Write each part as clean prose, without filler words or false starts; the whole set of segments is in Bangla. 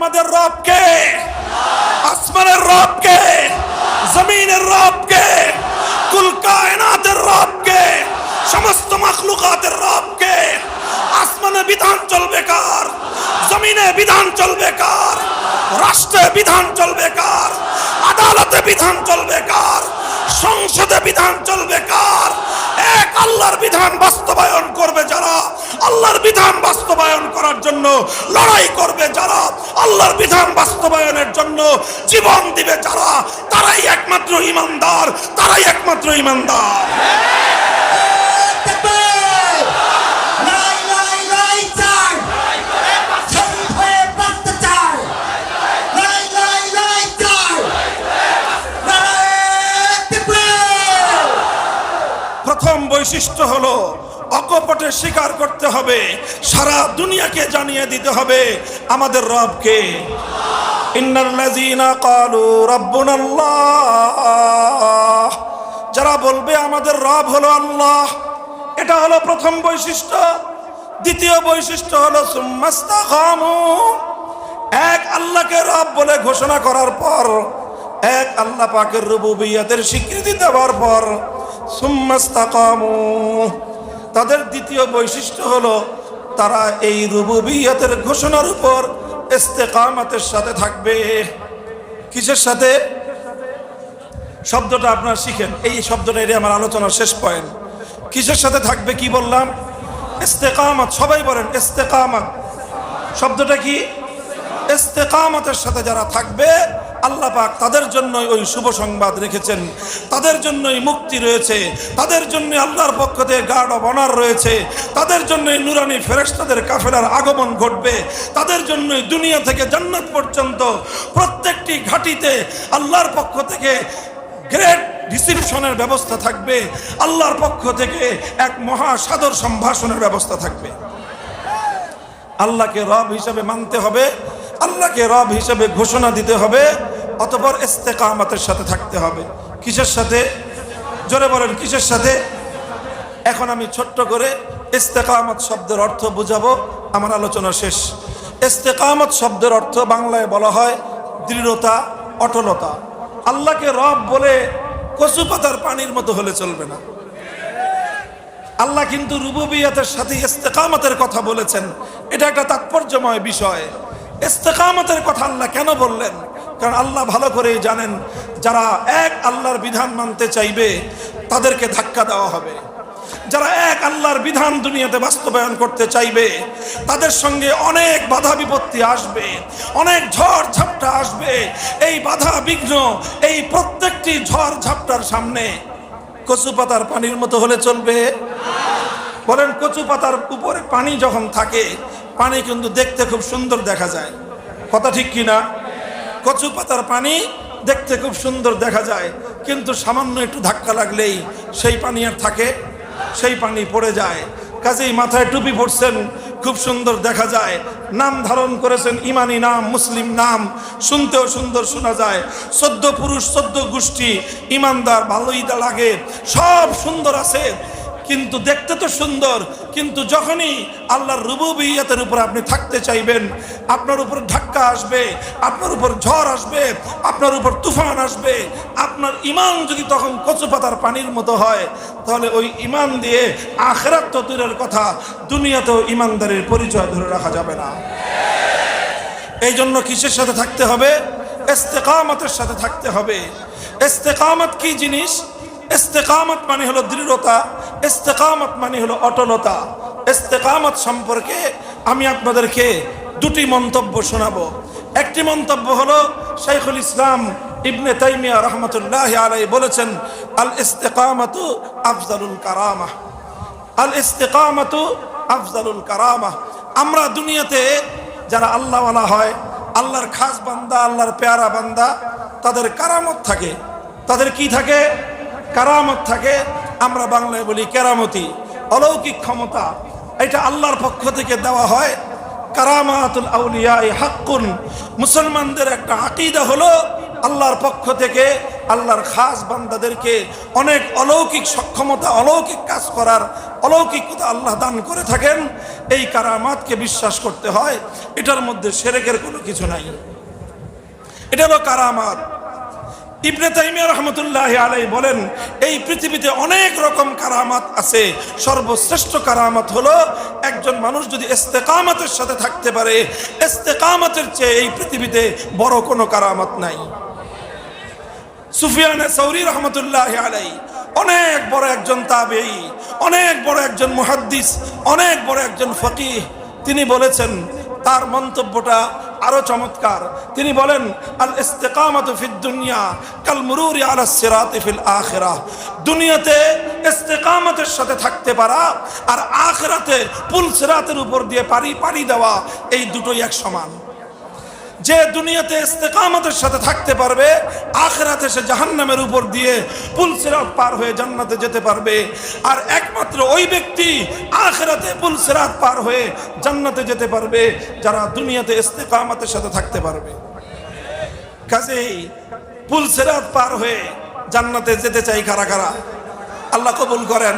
আমাদের রব কে? আসমানের রব কে? জমিনের রব কে? কুল কায়নাতের রব কে? সমস্ত মাখলুকাতের রব কে? আসমানে বিধান চলবে কার? জমিনে বিধান চলবে কার? রাষ্ট্রে বিধান চলবে কার? আদালতে বিধান চলবে কার? সংসদে বিধান চলবে কার? এক আল্লাহর বিধান বাস্তবায়ন করবে যারা, আল্লাহর বিধান বাস্তবায়ন করার জন্য লড়াই করবে যারা, আল্লাহর বিধান বাস্তবায়নের জন্য জীবন দিবে যারা, তারাই একমাত্র ঈমানদার, তারাই একমাত্র ঈমানদার। প্রথম বৈশিষ্ট্য হলো অকপটে স্বীকার করতে হবে, সারা দুনিয়াকে জানিয়ে দিতে হবে আমাদের রব কে। ইন্নাল্লাযীনা ক্বালু রাব্বুনাল্লাহ, যারা বলবে আমাদের রব হলো আল্লাহ, এটা হলো প্রথম বৈশিষ্ট্য। দ্বিতীয় বৈশিষ্ট্য হলো সুম্মাস্তাকামু, এক আল্লাহকে রব বলে ঘোষণা করার পর, এক আল্লাহ পাকের রুবুবিয়্যাতের স্বীকৃতি দেওয়ার পর সুম্মাস্তাকামু, তাদের দ্বিতীয় বৈশিষ্ট্য হলো তারা এই রুবুবিয়্যাতের ঘোষণার উপর ইস্তেকামতের সাথে থাকবে। কিসের সাথে? শব্দটা আপনারা শিখেন, এই শব্দটা এর আমার আলোচনার শেষ পয়েন্ট। কিসের সাথে থাকবে? কি বললাম? ইস্তেকামত। সবাই বলেন ইস্তেকামত। শব্দটা কি? ইস্তেকামতের সাথে যারা থাকবে আল্লাহ পাক তাদের জন্যই ওই শুভ সংবাদ রেখেছেন, তাদের জন্যই মুক্তি রয়েছে, তাদের জন্য আল্লাহর পক্ষ থেকে গার্ড অফ অনার রয়েছে, তাদের জন্যই নুরানি ফেরেশতাদের কাফেলার আগমন ঘটবে, তাদের জন্যই দুনিয়া থেকে জান্নাত পর্যন্ত প্রত্যেকটি ঘাটিতে আল্লাহর পক্ষ থেকে গ্রেট রিসিপশনের ব্যবস্থা থাকবে, আল্লাহর পক্ষ থেকে এক মহা সাদর সম্ভাষণের ব্যবস্থা থাকবে। আল্লাহকে রব হিসাবে মানতে হবে, আল্লাহকে রব হিসাবে ঘোষণা দিতে হবে, অতঃপর ইস্তেকামতের সাথে থাকতে হবে। কিসের সাথে? জোরে বলেন কিসের সাথে? এখন আমি ছোট্ট করে ইস্তেকামত শব্দের অর্থ বুঝাবো, আমার আলোচনা শেষ। ইস্তেকামত শব্দের অর্থ বাংলায় বলা হয় দৃঢ়তা, অটলতা। আল্লাহকে রব বলে কচু পাতার পানির মতো হলে চলবে না। আল্লাহ কিন্তু রুবুবিয়্যাতের সাথে ইস্তেকামতের কথা বলেছেন, এটা একটা তাৎপর্যময় বিষয়। ইস্তেকামতের কথা আল্লাহ কেন বললেন? কারণ আল্লাহ ভালো করেই জানেন যারা এক আল্লাহর বিধান মানতে চাইবে তাদেরকে ধাক্কা দেওয়া হবে, যারা এক আল্লাহর বিধান দুনিয়াতে বাস্তবায়ন করতে চাইবে তাদের সঙ্গে অনেক বাধা বিপত্তি আসবে, অনেক ঝড় ঝাপটা আসবে। এই বাধা বিঘ্ন, এই প্রত্যেকটি ঝড় ঝাপটার সামনে কচু পাতার পানির মতো হলে চলবে? বলেন, কচু পাতার উপরে পানি যখন থাকে, পানি কিন্তু দেখতে খুব সুন্দর দেখা যায়, কথা ঠিক কিনা? কচু পাতার পানি দেখতে খুব সুন্দর দেখা যায়, কিন্তু সামান্য একটু ধাক্কা লাগলেই সেই পানি আর থাকে, সেই পানি পড়ে যায়। কাজেই মাথায় টুপি পরছেন, খুব সুন্দর দেখা যায়, নাম ধারণ করেছেন ইমানি নাম, মুসলিম নাম, শুনতেও সুন্দর শোনা যায়, 14 পুরুষ 14 গোষ্ঠী ইমানদার, ভালোই লাগে, সব সুন্দর আছে, কিন্তু দেখতে তো সুন্দর, কিন্তু যখনই আল্লাহর রুবুবিয়্যাতের উপর আপনি থাকতে চাইবেন, আপনার উপর ধাক্কা আসবে, আপনার উপর ঝড় আসবে, আপনার উপর তুফান আসবে। আপনার ঈমান যদি তখন কচু পাতার পানির মতো হয়, তাহলে ওই ঈমান দিয়ে আখিরাত তো দূরের কথা, দুনিয়াতেও ঈমানদারের পরিচয় ধরে রাখা যাবে না। এই জন্য কিসের সাথে থাকতে হবে? ইস্তেকামতের সাথে থাকতে হবে। ইস্তেকামত কি জিনিস? ইস্তেকামত মানে হলো দৃঢ়তা, ইস্তেকামত মানে হলো অটলতা। ইস্তেকামত সম্পর্কে আমি আপনাদেরকে দুটি মন্তব্য শোনাবো। একটি মন্তব্য হলো শাইখুল ইসলাম ইবনে তাইমিয়া রাহমাতুল্লাহি আলাইহি বলেছেন, আল ইস্তেকামাতু আফজালুল কারামা, আল ইস্তেকামাতু আফজালুল কারামা। আমরা দুনিয়াতে যারা আল্লাহওয়ালা হয়, আল্লাহর খাস বান্দা, আল্লাহর পেয়ারা বান্দা, তাদের কারামত থাকে। তাদের কি থাকে? কারামত থাকে। আমরা বাংলায় বলি কেরামতি, অলৌকিক ক্ষমতা। এটা আল্লাহর পক্ষ থেকে দেওয়া হয়। কারামাতুল আউলিয়া হাক্কুন। মুসলমানদের একটা আকীদা হলো আল্লাহর পক্ষ থেকে আল্লাহর খাস বান্দাদেরকে অনেক অলৌকিক সক্ষমতা, অলৌকিক কাজ করার অলৌকিকতা আল্লাহ দান করে থাকেন। এই কারামাতকে বিশ্বাস করতে হয়, এটার মধ্যে শিরকের কোনো কিছু নাই। এটা হলো কারামাত। ইবনে তাইমিয়া রাহমাতুল্লাহি আলাইহি বলেন, এই পৃথিবীতে অনেক রকম কারামাত আছে, সর্বশ্রেষ্ঠ কারামাত হলো একজন মানুষ যদি ইস্তেকামতের সাথে থাকতে পারে, ইস্তেকামতের চেয়ে এই পৃথিবীতে বড় কোনো কারামাত নাই। সুফিয়ান সাউরি রাহমাতুল্লাহি আলাইহি অনেক বড় একজন তাবেঈ, অনেক বড় একজন মুহাদ্দিস, অনেক বড় একজন ফকিহ। তিনি বলেছেন, তার মন্তব্যটা আরো চমৎকার। তিনি বলেন, আল ইস্তিকামাতু ফিদ দুনিয়া কাল মুরুরি আলাস সিরাতি ফিল আখিরাহ। দুনিয়াতে ইস্তিকামতের সাথে থাকতে পারা আর আখিরাতে পুল সিরাতের উপর দিয়ে পাড়ি দেওয়া, এই দুটোই এক সমান। যে দুনিয়াতে ইস্তেকামতের সাথে থাকতে পারবে, আখিরাতে সে জাহান্নামের উপর দিয়ে পুল সিরাত পার হয়ে জান্নাতে যেতে পারবে। আর একমাত্র ওই ব্যক্তি আখিরাতে পুল সিরাত পার হয়ে জান্নাতে যেতে পারবে যারা দুনিয়াতে ইস্তেকামতের সাথে থাকতে পারবে। কাজেই পুল সিরাত পার হয়ে জান্নাতে যেতে চাই কারা কারা? আল্লাহ কবুল করেন।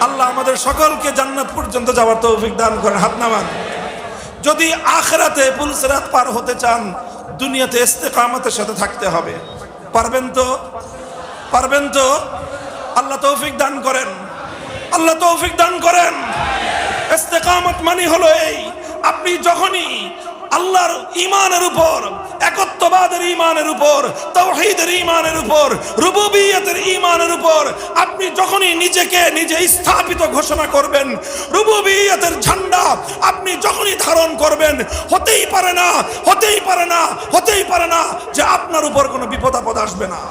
আল্লাহ আমাদের সকলকে জান্নাত পর্যন্ত যাওয়ার তৌফিক দান করেন। হাত নামান। যদি আখিরাতে পুল সিরাত পার হতে চান, দুনিয়াতে ইস্তেকামতের সাথে থাকতে হবে। পারবেন তো? পারবেন তো? আল্লাহ তৌফিক দান করেন, আল্লাহ তৌফিক দান করেন। ইস্তেকামত মানে হলো এই, আপনি যখনই আল্লাহর ঈমানের উপর, একত্ববাদের ঈমানের উপর, তাওহীদের ঈমানের উপর, রুবুবিয়তের ঈমানের উপর আপনি যখনই নিজেকে নিজে স্থাপিত ঘোষণা করবেন, রুবুবিয়তের ঝান্ডা আপনি যখনই ধারণ করবেন, হতেই পারে না, হতেই পারে না, হতেই পারে না যে আপনার উপর কোনো বিপদ আপদ আসবে না।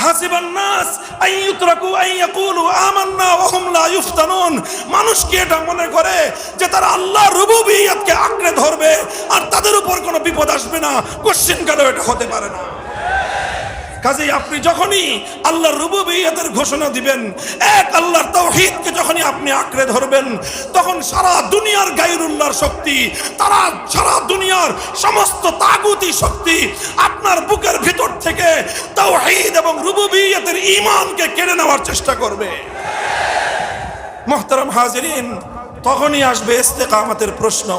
হাসিবান নাস আন ইউতরাকু আন ইয়াকুলু আমান্না ওয়া হুম লা ইফতানুন। মানুষ কি এটা মনে করে যে তারা আল্লাহর রুবুবিয়তকে আঁকড়ে ধরবে আর তাদের উপর কোনো বিপদ আসবে না? কোশ্চেন কালো এটা হতে পারে না। কাজেই আপনি যখনই আল্লাহর রুবুবিয়তের ঘোষণা দিবেন, এক আল্লাহর তাওহীদকে যখনই আপনি আঁকড়ে ধরবেন, তখন সারা দুনিয়ার গায়রুল্লাহর শক্তি, তারা সারা দুনিয়ার সমস্ত তাগুতি শক্তি আপনার বুকের ভিতর থেকে তাওহীদ এবং রুবুবিয়তের ঈমানকে কেড়ে নেওয়ার চেষ্টা করবে। মুহতারাম হাজিরিন, তখনই আসবে ইস্তেকামতের প্রশ্ন,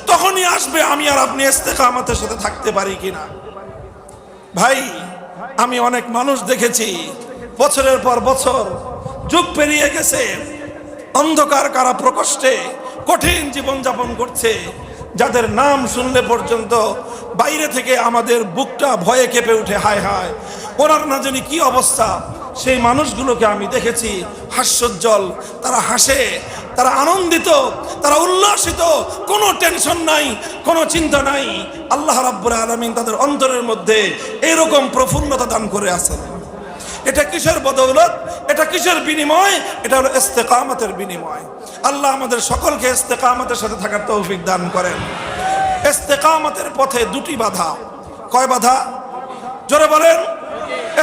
তখনই আসবে আমি আর আপনি ইস্তেকামতের সাথে থাকতে পারি কিনা। ভাই, আমি অনেক মানুষ দেখেছি বছরের পর বছর, যুগ পেরিয়ে গেছে, অন্ধকার কারা প্রকোষ্ঠে কঠিন জীবনযাপন করছে, যাদের নাম শুনলে পর্যন্ত বাইরে থেকে আমাদের বুকটা ভয়ে কেঁপে উঠে। হায় হায়, ওনার না জানি কি অবস্থা। সেই মানুষগুলোকে আমি দেখেছি হাস্যোজ্জ্বল, তারা হাসে, তারা আনন্দিত, তারা উল্লাসিত, কোনো টেনশন নাই, কোনো চিন্তা নাই। আল্লাহ রাব্বুল আলামিন তাদের অন্তরের মধ্যে এরকম প্রফুল্লতা দান করে আছেন। এটা কিসের বদৌলত? এটা কিসের বিনিময়? এটা হলো ইস্তেকামতের বিনিময়। আল্লাহ আমাদের সকলকে ইস্তেকামতের সাথে থাকার তৌফিক দান করেন। ইস্তেকামতের পথে দুটি বাধা। কয় বাধা? জোরে বলেন।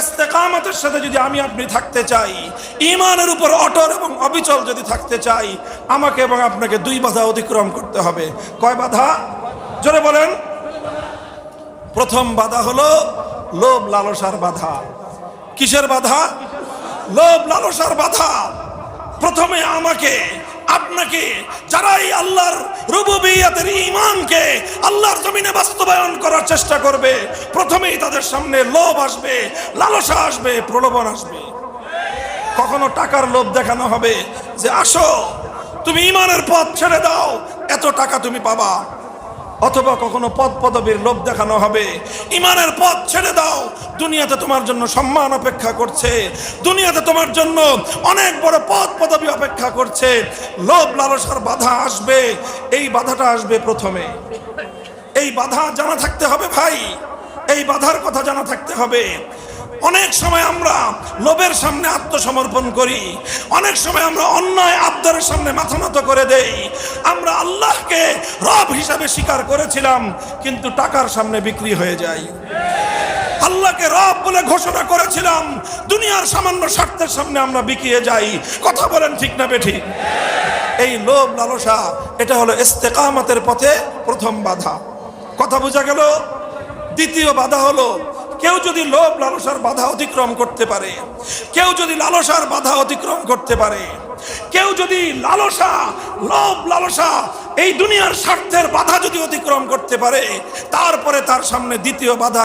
ইস্তেকামতের সাথে যদি আমি আপনি থাকতে চাই, ঈমানের উপর অটল এবং অবিচল যদি থাকতে চাই, আমাকে এবং আপনাকে দুই বাধা অতিক্রম করতে হবে। কয় বাধা? জোরে বলেন। প্রথম বাধা হলো লোভ লালসার বাধা। কিসের বাধা? লোভ লালসার বাধা। প্রথমে আমাকে আপনাকে, যারাই আল্লাহর রুবুবিয়তের ঈমানকে আল্লাহর জমিনে বাস্তবায়ন করার চেষ্টা করবে, প্রথমেই তাদের সামনে লোভ আসবে, লালসা আসবে, প্রলোভন আসবে। কখনো টাকার লোভ দেখানো হবে যে আসো তুমি ঈমানের পথ ছেড়ে দাও, এত টাকা তুমি পাবা। অথবা কখনো পদ পদবীর লোভ দেখানো হবে, ঈমানের পথ ছেড়ে দাও, দুনিয়াতে তোমার জন্য সম্মান অপেক্ষা করছে, দুনিয়াতে তোমার জন্য অনেক বড় পদ পদবী অপেক্ষা করছে। লোভ লালসার বাধা আসবে, এই বাধাটা আসবে প্রথমে। এই বাধা জানা থাকতে হবে ভাই, এই বাধার কথা জানা থাকতে হবে। অনেক সময় আমরা লোভের সামনে আত্মসমর্পণ করি, অনেক সময় আমরা অন্যায় আবদারের সামনে মাথা নত করে দেই। আমরা আল্লাহকে রব হিসাবে স্বীকার করেছিলাম, কিন্তু টাকার সামনে বিক্রি হয়ে যাই। আল্লাহকে রব বলে ঘোষণা করেছিলাম, দুনিয়ার সামান্য স্বার্থের সামনে আমরা বিকিয়ে যাই। কথা বলেন ঠিক না বেঠিক? এই লোভ লালসা, এটা হলো ইস্তেকামতের পথে প্রথম বাধা। কথা বোঝা গেল? দ্বিতীয় বাধা হলো, কেউ যদি লোভ লালসার বাধা অতিক্রম করতে পারে, কেউ যদি লালসার বাধা অতিক্রম করতে পারে, কেউ যদি লালসা, লোভ লালসা, এই দুনিয়ার স্বার্থের বাধা যদি অতিক্রম করতে পারে, তারপরে তার সামনে দ্বিতীয় বাধা